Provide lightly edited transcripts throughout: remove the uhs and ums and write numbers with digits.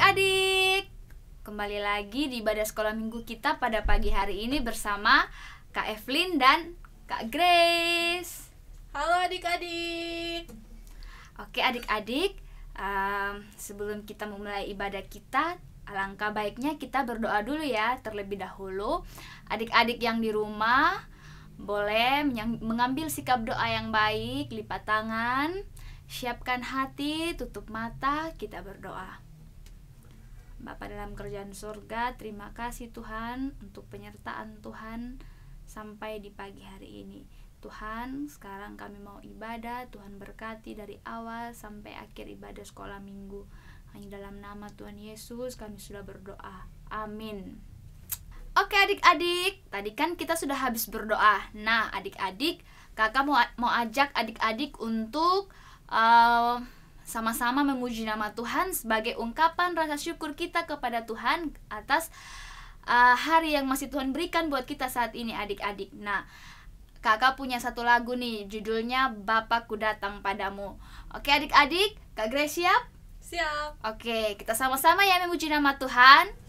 adik-adik, kembali lagi di ibadah sekolah minggu kita pada pagi hari ini bersama Kak Evelyn dan Kak Grace. Halo adik-adik. Oke adik-adik, sebelum kita memulai ibadah kita, alangkah baiknya kita berdoa dulu ya terlebih dahulu. Adik-adik yang di rumah boleh mengambil sikap doa yang baik, lipat tangan, siapkan hati, tutup mata, kita berdoa. Bapa dalam kerajaan surga, terima kasih Tuhan untuk penyertaan Tuhan sampai di pagi hari ini. Tuhan, sekarang kami mau ibadah, Tuhan berkati dari awal sampai akhir ibadah sekolah minggu. Hanya dalam nama Tuhan Yesus kami sudah berdoa. Amin. Oke adik-adik, tadi kan kita sudah habis berdoa. Nah adik-adik, kakak mau ajak adik-adik untuk sama-sama memuji nama Tuhan sebagai ungkapan rasa syukur kita kepada Tuhan atas hari yang masih Tuhan berikan buat kita saat ini adik-adik. Nah, kakak punya satu lagu nih, judulnya Bapakku Datang Padamu. Oke adik-adik, Kak Grace siap? Siap. Oke, kita sama-sama ya memuji nama Tuhan.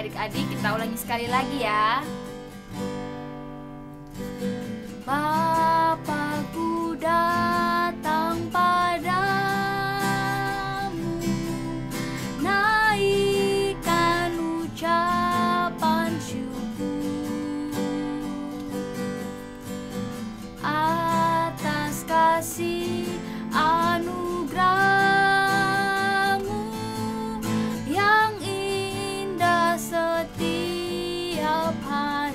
Adik-adik, kita ulangi sekali lagi ya. Bapakku datang padamu, naikkan ucapan syukur atas kasih anugerah-Mu yang indah setiap hari.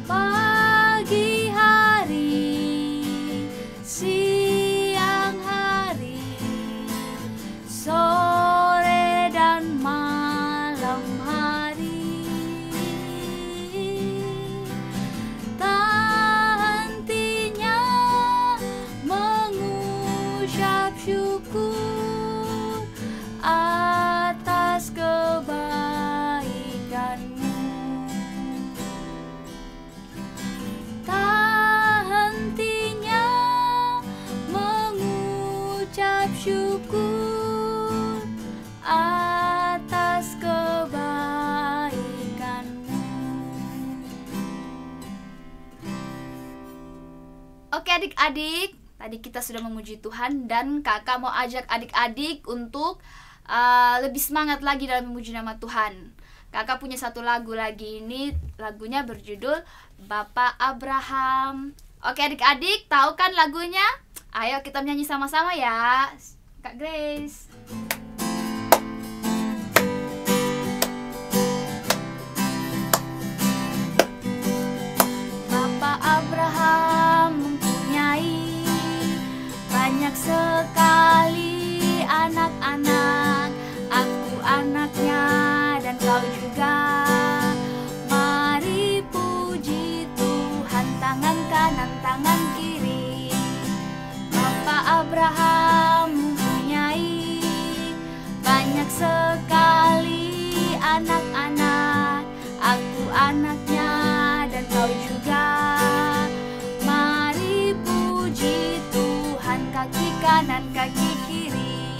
Pagi hari, siang hari, sore dan malam hari, tak hentinya mengucap syukur atas kebaikan-Mu. Tak hentinya mengucap syukur atas kebaikan-Mu. Oke adik-adik, tadi kita sudah memuji Tuhan dan kakak mau ajak adik-adik untuk lebih semangat lagi dalam memuji nama Tuhan. Kakak punya satu lagu lagi, ini lagunya berjudul Bapak Abraham. Oke adik-adik, tahu kan lagunya? Ayo kita menyanyi sama-sama ya. Kak Grace. Bapak Abraham mempunyai banyak sekali anak-anak. Aku anaknya dan kau juga. Mari puji Tuhan, tangan kanan, tangan kiri. Bapak Abraham mempunyai banyak sekali anak-anak. Aku anaknya dan kau juga. Mari dan kaki kiri.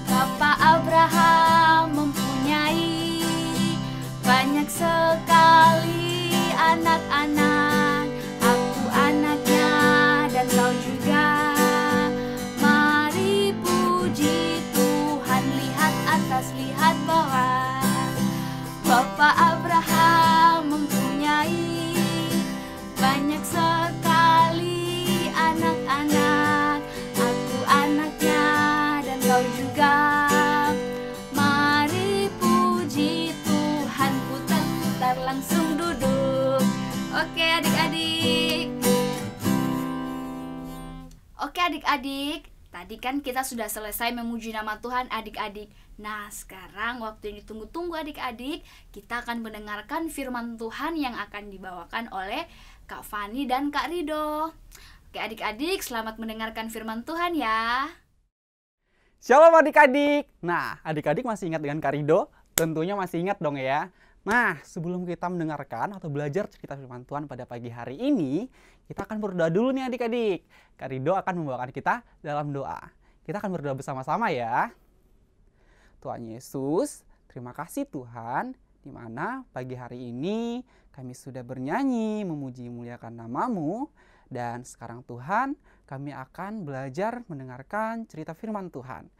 Bapak Abraham mempunyai banyak sekali anak-anak. Aku anaknya dan kau juga. Mari puji Tuhan, lihat atas, lihat bawah. Bapak Abraham mempunyai banyak sekali anak-anak. Aku anaknya dan kau juga. Mari puji Tuhan, putar-putar langsung duduk. Oke adik-adik. Oke adik-adik, tadi kan kita sudah selesai memuji nama Tuhan adik-adik. Nah sekarang waktu yang ditunggu-tunggu adik-adik, kita akan mendengarkan firman Tuhan yang akan dibawakan oleh Kak Fani dan Kak Rido. Oke adik-adik, selamat mendengarkan firman Tuhan ya. Shalom adik-adik. Nah, adik-adik masih ingat dengan Kak Rido? Tentunya masih ingat dong ya. Nah, sebelum kita mendengarkan atau belajar cerita firman Tuhan pada pagi hari ini, kita akan berdoa dulu nih adik-adik. Kak Rido akan membawakan kita dalam doa. Kita akan berdoa bersama-sama ya. Tuhan Yesus, terima kasih Tuhan, di mana pagi hari ini kami sudah bernyanyi, memuji muliakan nama-Mu. Dan sekarang Tuhan, kami akan belajar mendengarkan cerita firman Tuhan.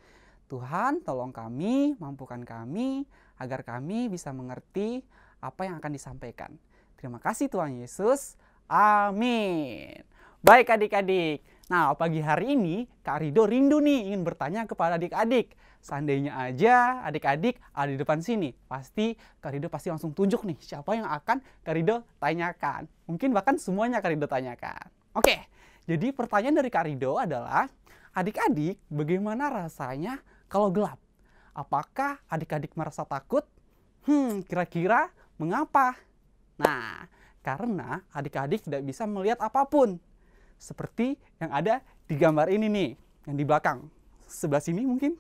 Tuhan, tolong kami, mampukan kami, agar kami bisa mengerti apa yang akan disampaikan. Terima kasih Tuhan Yesus. Amin. Baik adik-adik. Nah, pagi hari ini Kak Rido rindu nih ingin bertanya kepada adik-adik. Seandainya aja adik-adik ada di depan sini, pasti Kak Rido pasti langsung tunjuk nih siapa yang akan Kak Rido tanyakan. Mungkin bahkan semuanya Kak Rido tanyakan. Oke, jadi pertanyaan dari Kak Rido adalah, adik-adik bagaimana rasanya kalau gelap? Apakah adik-adik merasa takut? Kira-kira mengapa? Nah, karena adik-adik tidak bisa melihat apapun. Seperti yang ada di gambar ini nih, yang di belakang. Sebelah sini mungkin.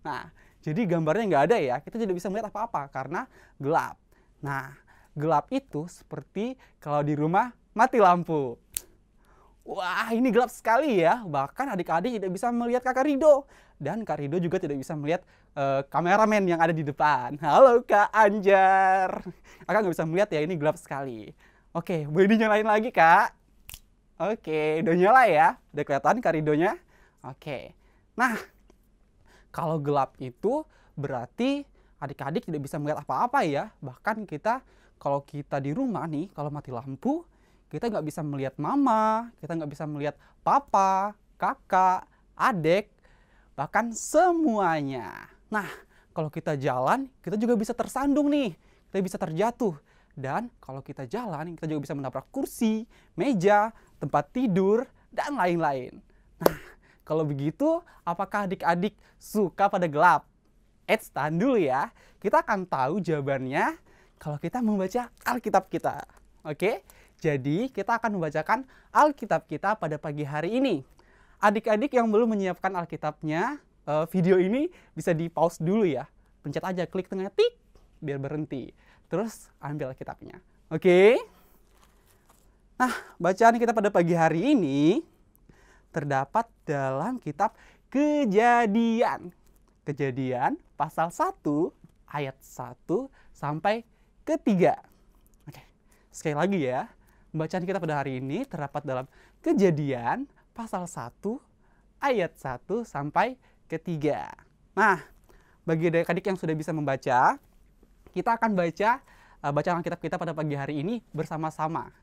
Nah, jadi gambarnya nggak ada ya, kita tidak bisa melihat apa-apa karena gelap. Nah, gelap itu seperti kalau di rumah mati lampu. Wah, ini gelap sekali ya. Bahkan adik-adik tidak bisa melihat Kakak Rido. Dan Kak Rido juga tidak bisa melihat kameramen yang ada di depan. Halo Kak Anjar. Kakak nggak bisa melihat ya, ini gelap sekali. Oke, boleh dinyalain lagi Kak? Oke, udah nyala ya. Udah kelihatan Kak Ridonya? Oke. Nah, kalau gelap itu berarti adik-adik tidak bisa melihat apa-apa ya. Bahkan kalau kita di rumah nih, kalau mati lampu, kita nggak bisa melihat mama, kita nggak bisa melihat papa, kakak, adik, bahkan semuanya. Nah, kalau kita jalan, kita juga bisa tersandung nih, kita bisa terjatuh. Dan kalau kita jalan, kita juga bisa menabrak kursi, meja, tempat tidur, dan lain-lain. Nah, kalau begitu, apakah adik-adik suka pada gelap? Tahan dulu ya, kita akan tahu jawabannya kalau kita membaca Alkitab kita. Oke? Jadi, kita akan membacakan Alkitab kita pada pagi hari ini. Adik-adik yang belum menyiapkan Alkitabnya, video ini bisa di-pause dulu ya. Pencet aja, klik tengah tik, biar berhenti. Terus, ambil Alkitabnya. Oke? Nah, bacaan kita pada pagi hari ini terdapat dalam kitab Kejadian. Kejadian, pasal 1, ayat 1 sampai ke 3. Oke, sekali lagi ya. Bacaan kita pada hari ini terdapat dalam Kejadian pasal 1 ayat 1 sampai ke 3. Nah, bagi adik-adik yang sudah bisa membaca, kita akan baca bacaan Alkitab kita pada pagi hari ini bersama-sama.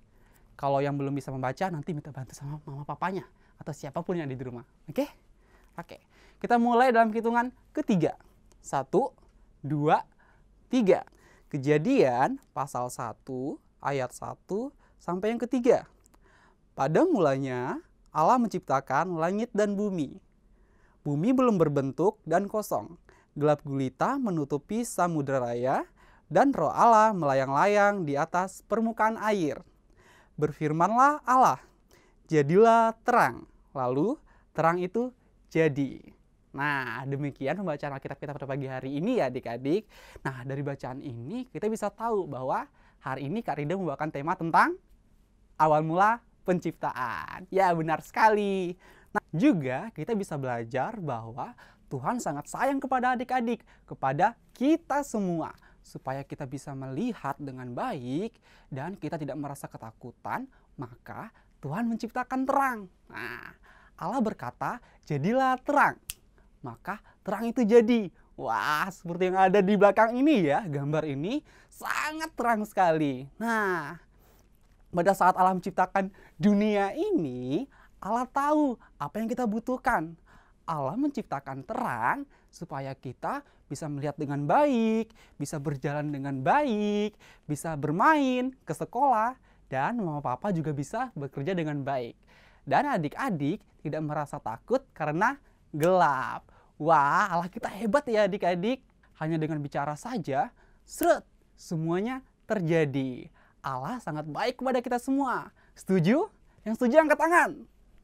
Kalau yang belum bisa membaca, nanti minta bantu sama mama papanya atau siapapun yang ada di rumah. Oke? Oke. Kita mulai dalam hitungan ketiga. 1, 2, 3. Kejadian pasal 1 ayat 1 sampai yang ketiga. Pada mulanya Allah menciptakan langit dan bumi. Bumi belum berbentuk dan kosong. Gelap gulita menutupi samudera raya, dan roh Allah melayang-layang di atas permukaan air. Berfirmanlah Allah, jadilah terang. Lalu terang itu jadi. Nah, demikian pembacaan Alkitab kita pada pagi hari ini ya adik-adik. Nah, dari bacaan ini kita bisa tahu bahwa hari ini Kak Rida membawakan tema tentang awal mula penciptaan. Ya, benar sekali. Nah, juga kita bisa belajar bahwa Tuhan sangat sayang kepada adik-adik, kepada kita semua, supaya kita bisa melihat dengan baik dan kita tidak merasa ketakutan, maka Tuhan menciptakan terang. Nah, Allah berkata, jadilah terang. Maka terang itu jadi. Wah, seperti yang ada di belakang ini ya, gambar ini sangat terang sekali. Nah, pada saat Allah menciptakan dunia ini, Allah tahu apa yang kita butuhkan. Allah menciptakan terang supaya kita bisa melihat dengan baik, bisa berjalan dengan baik, bisa bermain ke sekolah, dan mama papa juga bisa bekerja dengan baik. Dan adik-adik tidak merasa takut karena gelap. Wah, Allah kita hebat ya adik-adik. Hanya dengan bicara saja, seret, semuanya terjadi. Allah sangat baik kepada kita semua. Setuju? Yang setuju angkat tangan.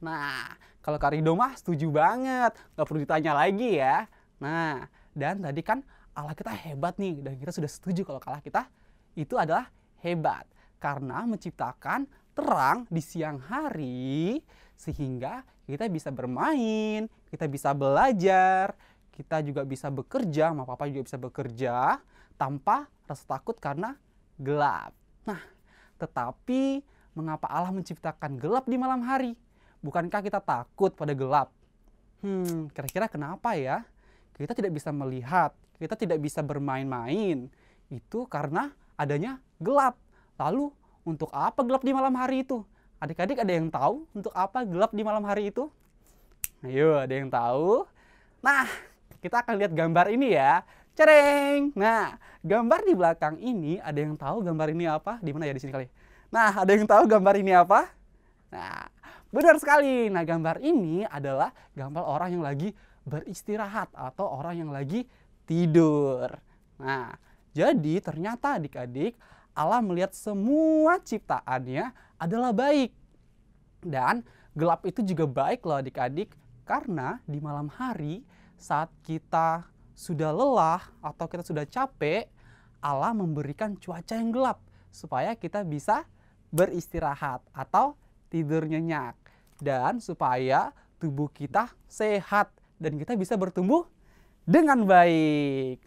Nah, kalau Karido mah setuju banget. Nggak perlu ditanya lagi ya. Nah, dan tadi kan Allah kita hebat nih. Dan kita sudah setuju kalau Allah kita itu adalah hebat. Karena menciptakan terang di siang hari, sehingga kita bisa bermain, kita bisa belajar, kita juga bisa bekerja, mama papa juga bisa bekerja tanpa rasa takut karena gelap. Nah, tetapi mengapa Allah menciptakan gelap di malam hari? Bukankah kita takut pada gelap? Kira-kira kenapa ya? Kita tidak bisa melihat, kita tidak bisa bermain-main. Itu karena adanya gelap. Lalu, untuk apa gelap di malam hari itu? Adik-adik ada yang tahu untuk apa gelap di malam hari itu? Ayo, ada yang tahu? Nah, kita akan lihat gambar ini ya. Cereng! Nah, gambar di belakang ini, ada yang tahu gambar ini apa? Di mana ya, di sini kali? Nah, ada yang tahu gambar ini apa? Nah, benar sekali. Nah, gambar ini adalah gambar orang yang lagi beristirahat atau orang yang lagi tidur. Nah, jadi ternyata adik-adik, Allah melihat semua ciptaannya adalah baik. Dan gelap itu juga baik loh adik-adik, karena di malam hari saat kita sudah lelah atau kita sudah capek, Allah memberikan cuaca yang gelap supaya kita bisa beristirahat atau tidur nyenyak. Dan supaya tubuh kita sehat dan kita bisa bertumbuh dengan baik.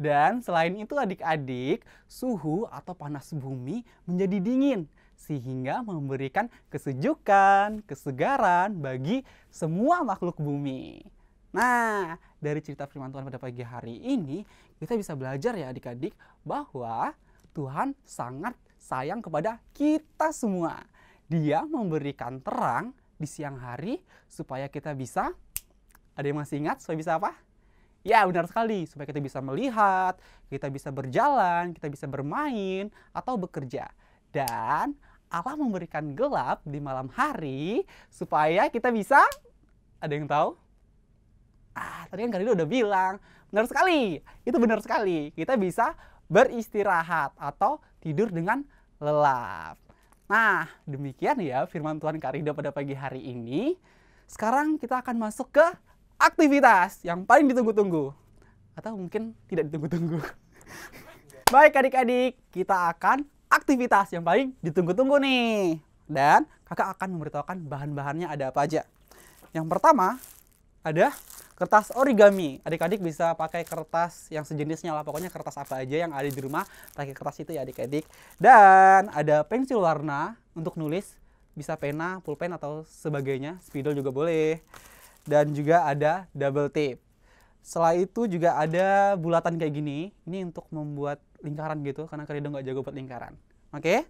Dan selain itu adik-adik, suhu atau panas bumi menjadi dingin sehingga memberikan kesejukan, kesegaran bagi semua makhluk bumi. Nah, dari cerita firman Tuhan pada pagi hari ini, kita bisa belajar ya adik-adik bahwa Tuhan sangat sayang kepada kita semua. Dia memberikan terang di siang hari supaya kita bisa, ada yang masih ingat, supaya bisa apa? Ya, benar sekali, supaya kita bisa melihat, kita bisa berjalan, kita bisa bermain, atau bekerja. Dan Allah memberikan gelap di malam hari supaya kita bisa, ada yang tahu? Tadi kan Karido udah bilang, benar sekali, itu benar sekali. Kita bisa beristirahat atau tidur dengan lelap. Nah, demikian ya firman Tuhan Karido pada pagi hari ini. Sekarang kita akan masuk ke aktivitas yang paling ditunggu-tunggu. Atau mungkin tidak ditunggu-tunggu. Baik adik-adik, kita akan aktivitas yang paling ditunggu-tunggu nih. Dan kakak akan memberitahukan bahan-bahannya ada apa aja. Yang pertama, ada kertas origami. Adik-adik bisa pakai kertas yang sejenisnya lah. Pokoknya kertas apa aja yang ada di rumah, pakai kertas itu ya adik-adik. Dan ada pensil warna untuk nulis. Bisa pena, pulpen atau sebagainya. Spidol juga boleh. Dan juga ada double tape. Setelah itu juga ada bulatan kayak gini. Ini untuk membuat lingkaran gitu, karena Karido nggak jago buat lingkaran. Oke?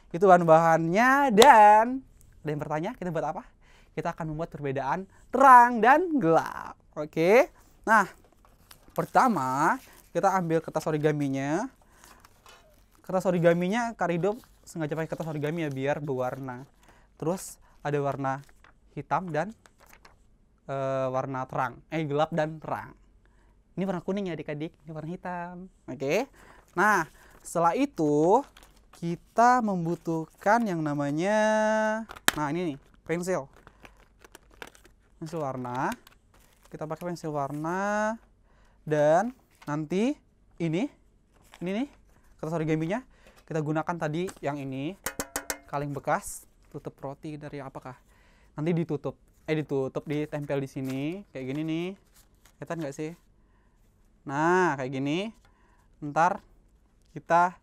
Itu bahan-bahannya. Dan ada yang bertanya, kita buat apa? Kita akan membuat perbedaan terang dan gelap. Oke? Nah, pertama kita ambil kertas origaminya. Kertas origaminya Karido sengaja pakai kertas origami ya, biar berwarna. Terus ada warna hitam dan warna terang, gelap dan terang. Ini warna kuning ya adik-adik, ini warna hitam. Oke. Nah, setelah itu kita membutuhkan yang namanya, nah ini nih, pensil. Pensil warna. Kita pakai pensil warna dan nanti ini nih kertas origaminya kita gunakan tadi yang ini, kaleng bekas, tutup roti dari apakah? Nanti ditutup. ditutup, ditempel di sini kayak gini nih. Kelihatan nggak sih? Nah, kayak gini. Ntar kita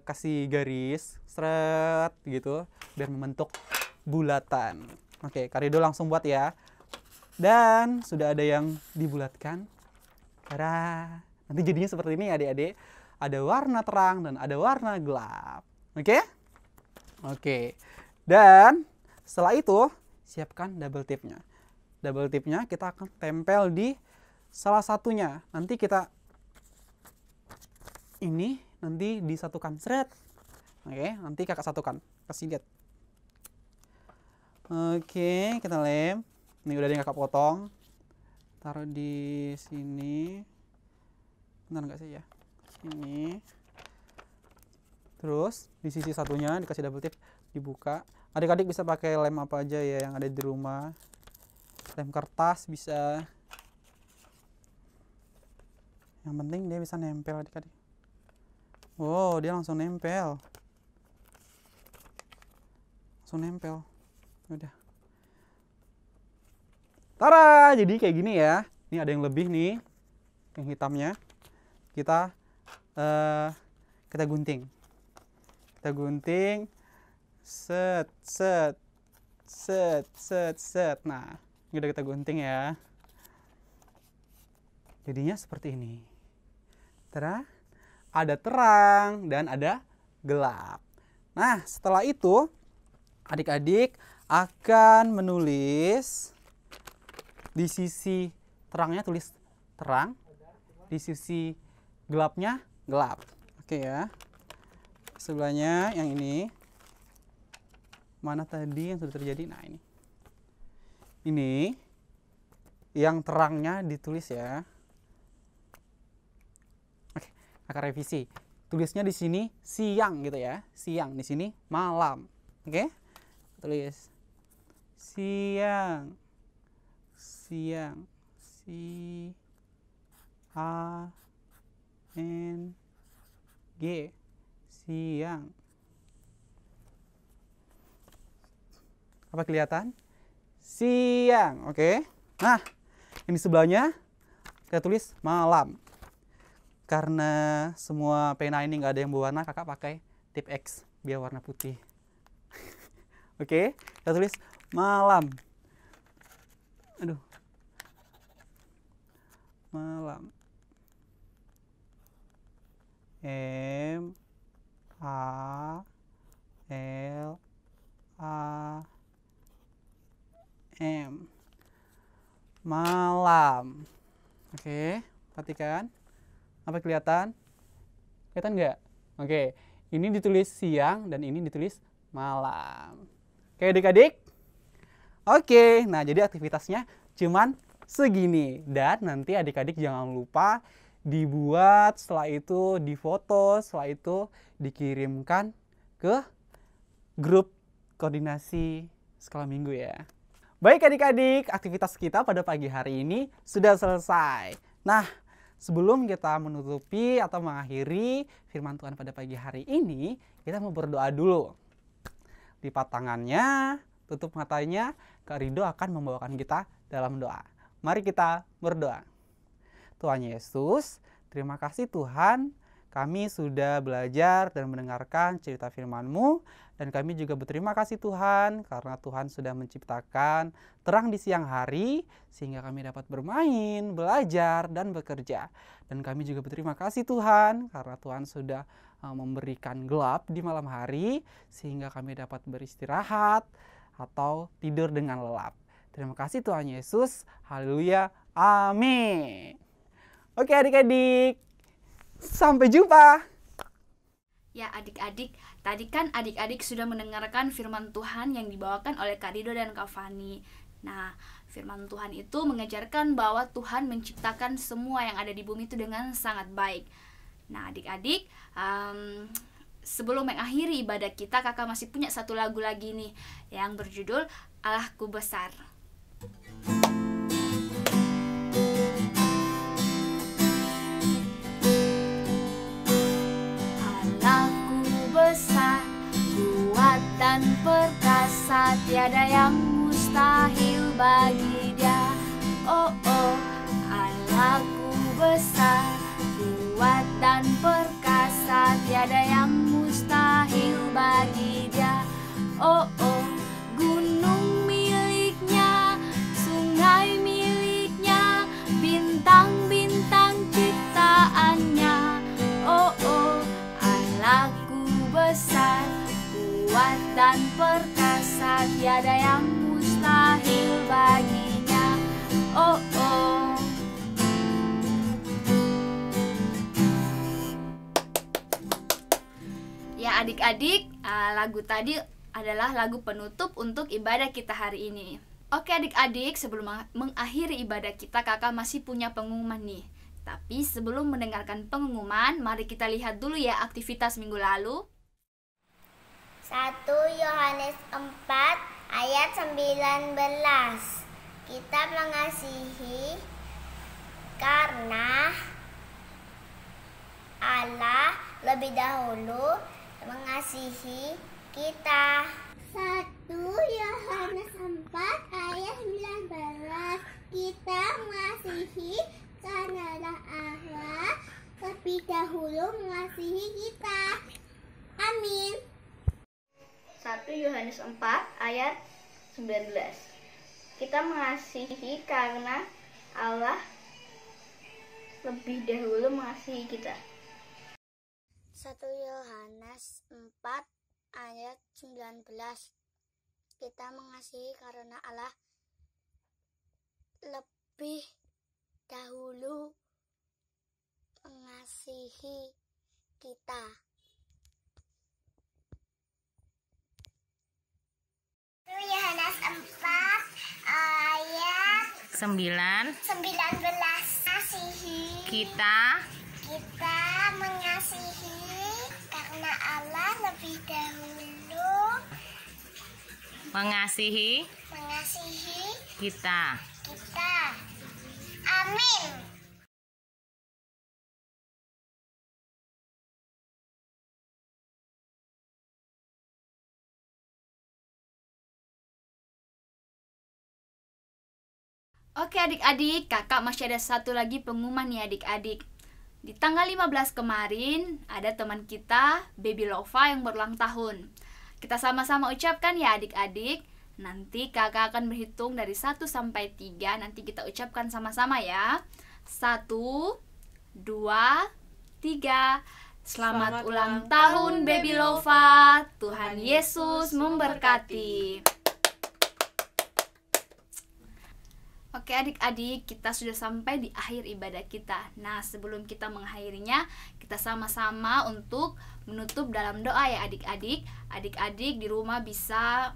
kasih garis seret gitu biar membentuk bulatan. Oke, Kak Rido langsung buat ya. Dan sudah ada yang dibulatkan. Tada. Nanti jadinya seperti ini adik-adik. Ada warna terang dan ada warna gelap. Oke? Oke. Dan setelah itu siapkan double tipnya. Double tipnya kita akan tempel di salah satunya. Nanti kita ini nanti disatukan seret. Oke, nanti kakak satukan. Kasih lihat. Oke, kita lem. Ini udah yang kakak potong. Taruh di sini. Benar nggak sih ya? Sini. Terus di sisi satunya dikasih double tip, dibuka. Adik-adik bisa pakai lem apa aja ya yang ada di rumah. Lem kertas bisa. Yang penting dia bisa nempel adik-adik. Wow, dia langsung nempel. Langsung nempel. Udah. Tara, jadi kayak gini ya. Ini ada yang lebih nih. Yang hitamnya. Kita gunting. Kita gunting. Set, set. Set, set, set. Nah, ini udah kita gunting ya. Jadinya seperti ini. Tara. Ada terang dan ada gelap. Nah, setelah itu adik-adik akan menulis di sisi terangnya tulis terang, di sisi gelapnya gelap. Oke ya. Sebelahnya yang ini. Mana tadi yang sudah terjadi? Nah, ini. Ini yang terangnya ditulis ya. Kakak revisi. Tulisnya di sini siang gitu ya. Siang, di sini malam. Oke? Tulis siang. Siang. C-A-N-G. Siang. Apa kelihatan? Siang, oke? Nah, ini sebelahnya kita tulis malam. Karena semua pena ini nggak ada yang berwarna, kakak pakai tip X biar warna putih. Oke, kita tulis malam. Aduh. Malam. M A L A M. Malam. Oke, perhatikan. Apa kelihatan? Kelihatan nggak? Oke, ini ditulis siang dan ini ditulis malam. Oke adik-adik? Oke, nah jadi aktivitasnya cuman segini. Dan nanti adik-adik jangan lupa dibuat, setelah itu difoto, setelah itu dikirimkan ke grup koordinasi sekolah minggu ya. Baik adik-adik, aktivitas kita pada pagi hari ini sudah selesai. Nah, sebelum kita menutupi atau mengakhiri firman Tuhan pada pagi hari ini, kita mau berdoa dulu. Lipat tangannya, tutup matanya, Kak Rido akan membawakan kita dalam doa. Mari kita berdoa. Tuhan Yesus, terima kasih Tuhan, kami sudah belajar dan mendengarkan cerita firman-Mu, dan kami juga berterima kasih Tuhan, karena Tuhan sudah menciptakan terang di siang hari, sehingga kami dapat bermain, belajar, dan bekerja. Dan kami juga berterima kasih Tuhan, karena Tuhan sudah memberikan gelap di malam hari, sehingga kami dapat beristirahat atau tidur dengan lelap. Terima kasih Tuhan Yesus, haleluya, amin. Oke adik-adik, sampai jumpa. Ya adik-adik, tadi kan adik-adik sudah mendengarkan firman Tuhan yang dibawakan oleh Kak Rido dan Kak Fani. Nah, firman Tuhan itu mengajarkan bahwa Tuhan menciptakan semua yang ada di bumi itu dengan sangat baik. Nah adik-adik, sebelum mengakhiri ibadah kita, kakak masih punya satu lagu lagi nih yang berjudul Allahku Besar. Besar, kuat dan perkasa, tiada yang mustahil bagi Dia. Oh oh, Allahku besar, kuat dan perkasa, tiada yang mustahil bagi Dia. Oh oh, gunung miliknya, sungai miliknya, bintang-bintang ciptaannya. Oh oh, Allahku besar, kuat dan perkasa, tiada yang mustahil baginya. Oh oh. Ya adik-adik, lagu tadi adalah lagu penutup untuk ibadah kita hari ini. Oke adik-adik, sebelum mengakhiri ibadah kita, kakak masih punya pengumuman nih. Tapi sebelum mendengarkan pengumuman, mari kita lihat dulu ya aktivitas minggu lalu. 1 Yohanes 4 ayat 19. Kita mengasihi karena Allah lebih dahulu mengasihi kita. 1 Yohanes 4 ayat 19. Kita mengasihi karena Allah lebih dahulu mengasihi kita. Amin. 1 Yohanes 4 ayat 19. Kita mengasihi karena Allah lebih dahulu mengasihi kita. 1 Yohanes 4 ayat 19. Kita mengasihi karena Allah lebih dahulu mengasihi kita. 1 Yohanes 4 ayat 9. 19. Mengasihi Kita mengasihi karena Allah lebih dahulu mengasihi kita. kita. Amin. Oke adik-adik, kakak masih ada satu lagi pengumuman nih adik-adik. Di tanggal 15 kemarin, ada teman kita, Baby Lova yang berulang tahun. Kita sama-sama ucapkan ya adik-adik. Nanti kakak akan berhitung dari 1 sampai 3. Nanti kita ucapkan sama-sama ya. 1, 2, 3. Selamat ulang tahun Baby Lova. Tuhan Yesus memberkati. Oke adik-adik, kita sudah sampai di akhir ibadah kita. Nah, sebelum kita mengakhirinya, kita sama-sama untuk menutup dalam doa ya adik-adik. Adik-adik di rumah bisa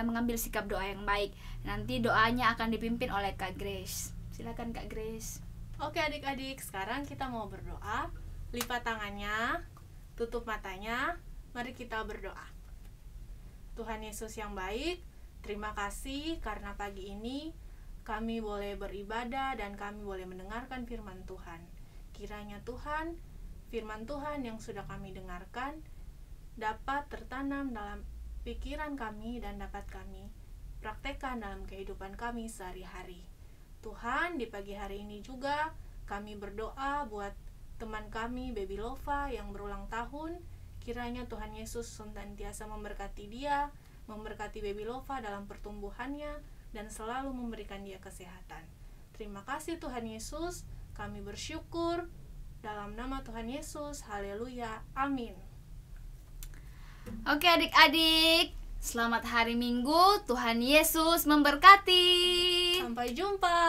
mengambil sikap doa yang baik. Nanti doanya akan dipimpin oleh Kak Grace. Silakan Kak Grace. Oke adik-adik, sekarang kita mau berdoa. Lipat tangannya, tutup matanya, mari kita berdoa. Tuhan Yesus yang baik, terima kasih karena pagi ini kami boleh beribadah dan kami boleh mendengarkan firman Tuhan. Kiranya Tuhan, firman Tuhan yang sudah kami dengarkan dapat tertanam dalam pikiran kami dan dapat kami praktekkan dalam kehidupan kami sehari-hari. Tuhan, di pagi hari ini juga kami berdoa buat teman kami Baby Lova yang berulang tahun. Kiranya Tuhan Yesus senantiasa memberkati dia, memberkati Baby Lova dalam pertumbuhannya, dan selalu memberikan dia kesehatan. Terima kasih Tuhan Yesus, kami bersyukur dalam nama Tuhan Yesus. Haleluya, amin. Oke adik-adik, selamat hari Minggu. Tuhan Yesus memberkati. Sampai jumpa.